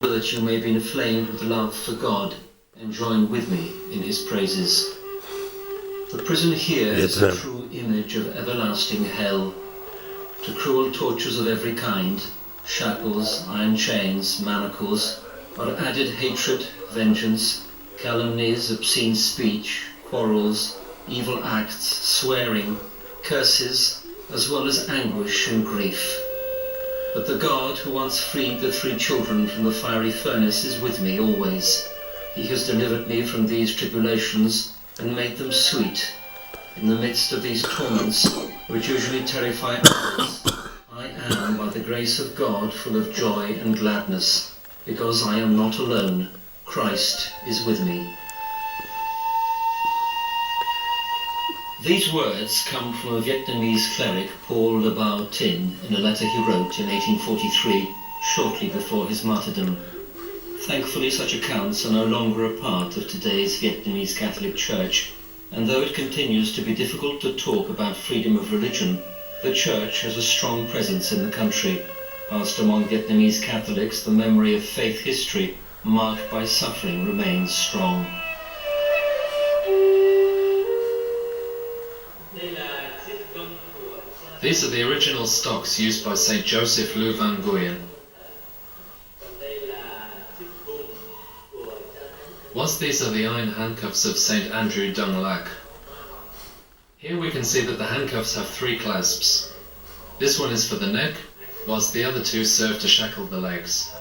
that you may be inflamed with love for God and join with me in his praises. The prison here is a true image of everlasting hell. To cruel tortures of every kind, shackles, iron chains, manacles, are added hatred, vengeance, calumnies, obscene speech, quarrels, evil acts, swearing, curses, as well as anguish and grief. But the God who once freed the 3 children from the fiery furnace is with me always. He has delivered me from these tribulations and made them sweet. In the midst of these torments, which usually terrify others, I am, by the grace of God, full of joy and gladness, because I am not alone. Christ is with me. These words come from a Vietnamese cleric, Paul Le Bao Tin, in a letter he wrote in 1843, shortly before his martyrdom. Thankfully, such accounts are no longer a part of today's Vietnamese Catholic Church, and though it continues to be difficult to talk about freedom of religion, the Church has a strong presence in the country, whilst among Vietnamese Catholics the memory of faith history marked by suffering remains strong. These are the original stocks used by St. Joseph Lu Van Nguyen. Whilst these are the iron handcuffs of St. Andrew Dung Lac. Here we can see that the handcuffs have 3 clasps. This one is for the neck, whilst the other 2 serve to shackle the legs.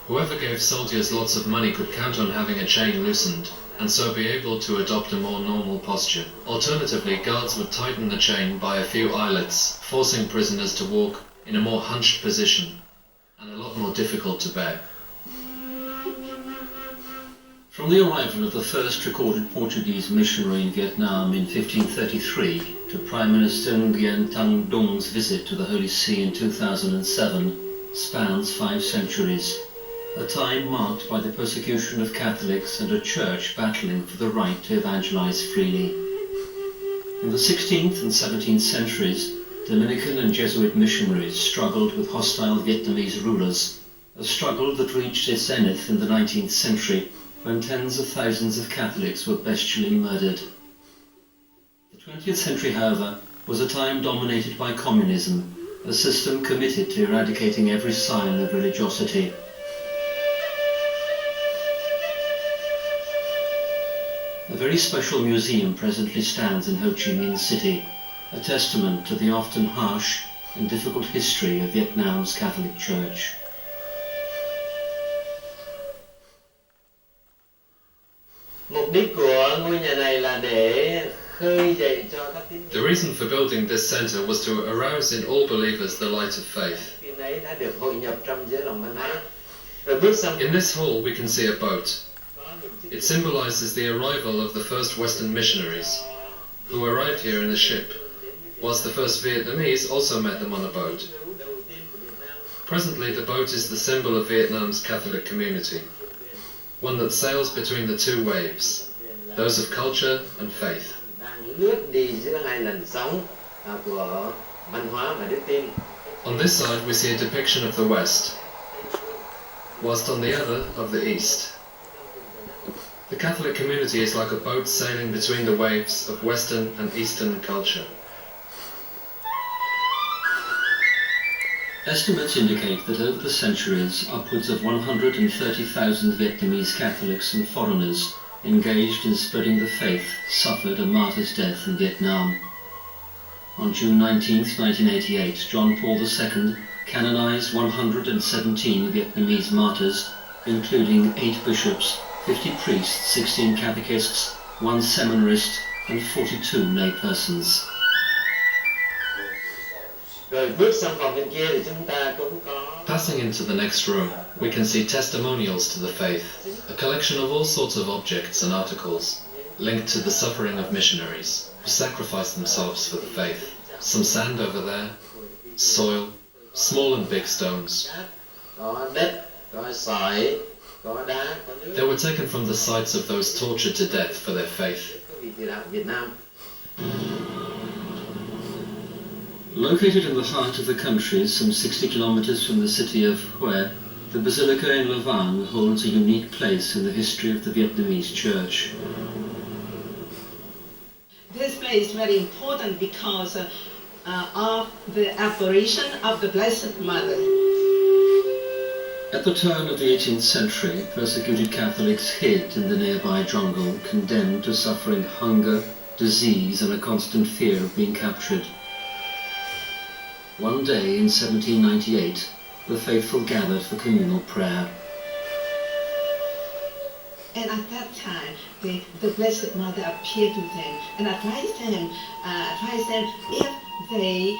Whoever gave soldiers lots of money could count on having a chain loosened, and so be able to adopt a more normal posture. Alternatively, guards would tighten the chain by a few eyelets, forcing prisoners to walk in a more hunched position, and a lot more difficult to bear. From the arrival of the first recorded Portuguese missionary in Vietnam in 1533 to Prime Minister Nguyen Thanh Dong's visit to the Holy See in 2007 spans 5 centuries, a time marked by the persecution of Catholics and a church battling for the right to evangelize freely. In the 16th and 17th centuries, Dominican and Jesuit missionaries struggled with hostile Vietnamese rulers, a struggle that reached its zenith in the 19th century when tens of thousands of Catholics were bestially murdered. The 20th century, however, was a time dominated by communism, a system committed to eradicating every sign of religiosity. A very special museum presently stands in Ho Chi Minh City, a testament to the often harsh and difficult history of Vietnam's Catholic Church. The reason for building this center was to arouse in all believers the light of faith. In this hall we can see a boat. It symbolizes the arrival of the first Western missionaries, who arrived here in a ship, whilst the first Vietnamese also met them on a boat. Presently the boat is the symbol of Vietnam's Catholic community, one that sails between the 2 waves, those of culture and faith. On this side we see a depiction of the West, whilst on the other of the East. The Catholic community is like a boat sailing between the waves of Western and Eastern culture. Estimates indicate that over the centuries, upwards of 130,000 Vietnamese Catholics and foreigners engaged in spreading the faith suffered a martyr's death in Vietnam. On June 19, 1988, John Paul II canonized 117 Vietnamese martyrs, including 8 bishops, 50 priests, 16 catechists, 1 seminarist, and 42 laypersons. Passing into the next room, we can see testimonials to the faith, a collection of all sorts of objects and articles linked to the suffering of missionaries who sacrificed themselves for the faith. Some sand over there, soil, small and big stones. They were taken from the sites of those tortured to death for their faith. Located in the heart of the country, some 60 kilometers from the city of Hue, The Basilica in Lavang holds a unique place in the history of the Vietnamese Church. This place is very important because of the apparition of the Blessed Mother. At the turn of the 18th century, persecuted Catholics hid in the nearby jungle, condemned to suffering hunger, disease, and a constant fear of being captured. One day in 1798, the faithful gathered for communal prayer. And at that time, the Blessed Mother appeared to them and advised them if they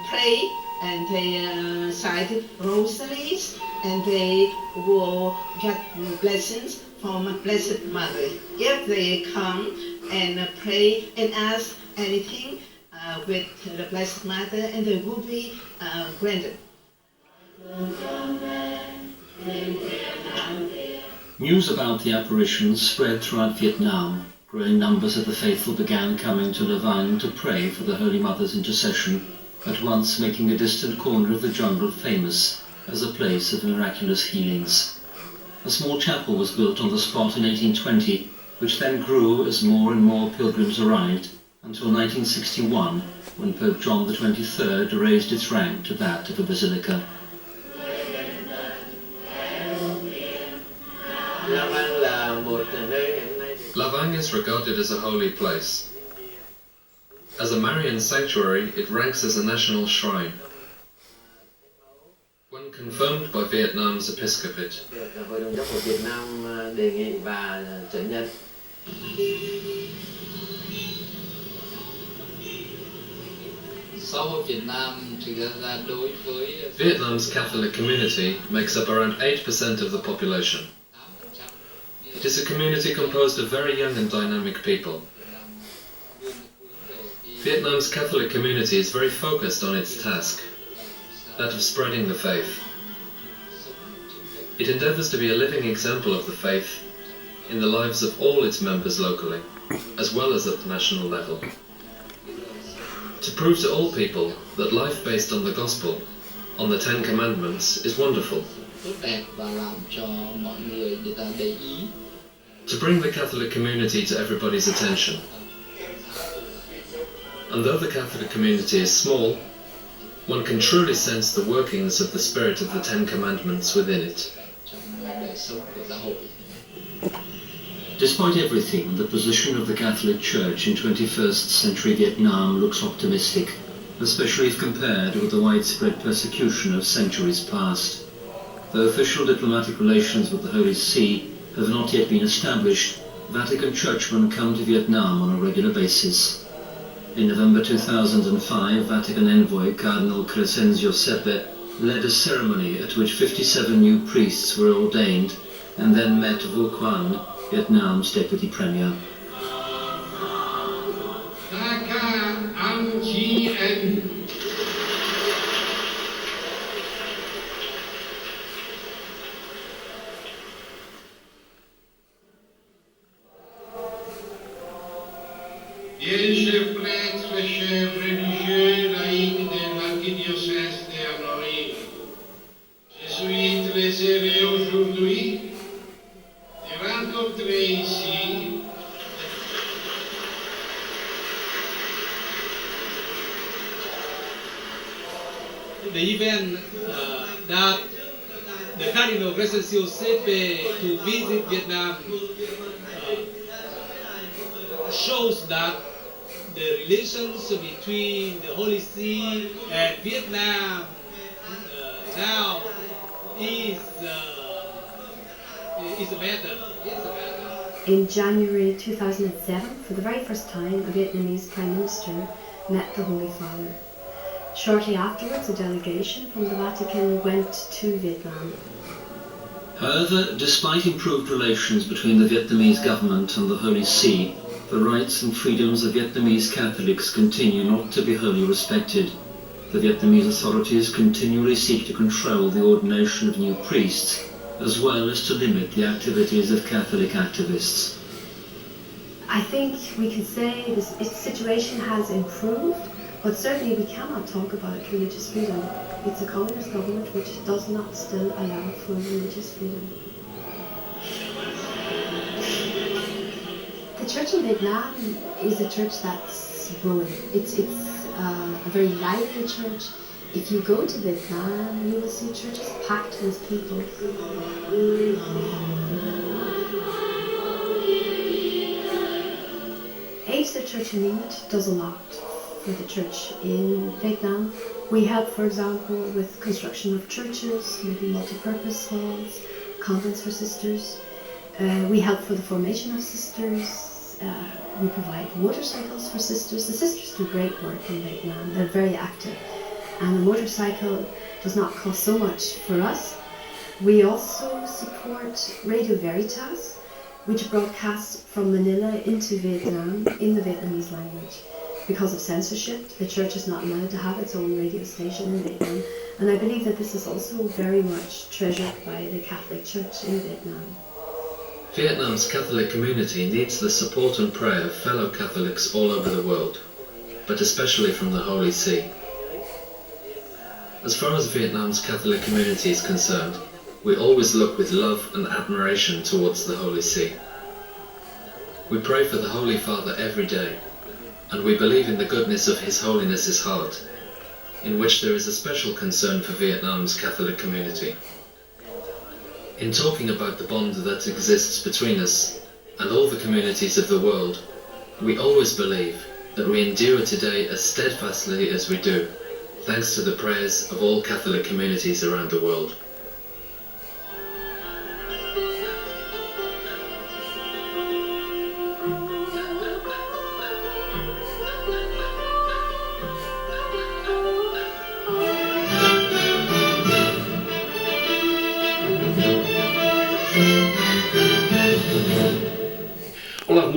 pray and they recite rosaries and they will get blessings from Blessed Mother. If they come and pray and ask anything with the Blessed Mother, and they will be granted. News about the apparitions spread throughout Vietnam. Growing numbers of the faithful began coming to Lavang to pray for the Holy Mother's intercession, at once making a distant corner of the jungle famous as a place of miraculous healings. A small chapel was built on the spot in 1820, which then grew as more and more pilgrims arrived, until 1961, when Pope John XXIII raised its rank to that of a basilica. Lavang is regarded as a holy place. As a Marian sanctuary, it ranks as a national shrine. When confirmed by Vietnam's episcopate, Vietnam's Catholic community makes up around 8% of the population. It is a community composed of very young and dynamic people. Vietnam's Catholic community is very focused on its task, that of spreading the faith. It endeavours to be a living example of the faith in the lives of all its members locally, as well as at the national level. To prove to all people that life based on the Gospel, on the Ten Commandments, is wonderful. To bring the Catholic community to everybody's attention. And though the Catholic community is small, one can truly sense the workings of the spirit of the Ten Commandments within it. Despite everything, the position of the Catholic Church in 21st century Vietnam looks optimistic, especially if compared with the widespread persecution of centuries past. Though official diplomatic relations with the Holy See have not yet been established, Vatican churchmen come to Vietnam on a regular basis. In November 2005, Vatican envoy Cardinal Crescenzio Sepe led a ceremony at which 57 new priests were ordained and then met Vu Quan, Vietnam's deputy premier. Chers prêtres, chers religieux, laïcs de l'archidiocèse de Hanoï, je suis très heureux aujourd'hui de rencontrer ici the event that the Cardinal Crescenzio Sepe to visit Vietnam shows that the relations between the Holy See and Vietnam now is better. In January 2007, for the very first time, a Vietnamese Prime Minister met the Holy Father. Shortly afterwards, a delegation from the Vatican went to Vietnam. However, despite improved relations between the Vietnamese government and the Holy See, the rights and freedoms of Vietnamese Catholics continue not to be wholly respected. The Vietnamese authorities continually seek to control the ordination of new priests, as well as to limit the activities of Catholic activists. I think we could say this situation has improved, But certainly we cannot talk about religious freedom. It's a communist government which does not still allow for religious freedom. The church in Vietnam is a church that's growing. It's a very lively church. If you go to Vietnam, you will see churches packed with people. Aid to the Church in Need does a lot for the church in Vietnam. We help, for example, with construction of churches, maybe multi-purpose halls, convents for sisters. We help for the formation of sisters. We provide motorcycles for sisters. The sisters do great work in Vietnam. They're very active. And a motorcycle does not cost so much for us. We also support Radio Veritas, which broadcasts from Manila into Vietnam in the Vietnamese language. Because of censorship, the church is not allowed to have its own radio station in Vietnam. And I believe that this is also very much treasured by the Catholic Church in Vietnam. Vietnam's Catholic community needs the support and prayer of fellow Catholics all over the world, but especially from the Holy See. As far as Vietnam's Catholic community is concerned, we always look with love and admiration towards the Holy See. We pray for the Holy Father every day, and we believe in the goodness of His Holiness's heart, in which there is a special concern for Vietnam's Catholic community. In talking about the bond that exists between us and all the communities of the world, we always believe that we endure today as steadfastly as we do, thanks to the prayers of all Catholic communities around the world. Olá,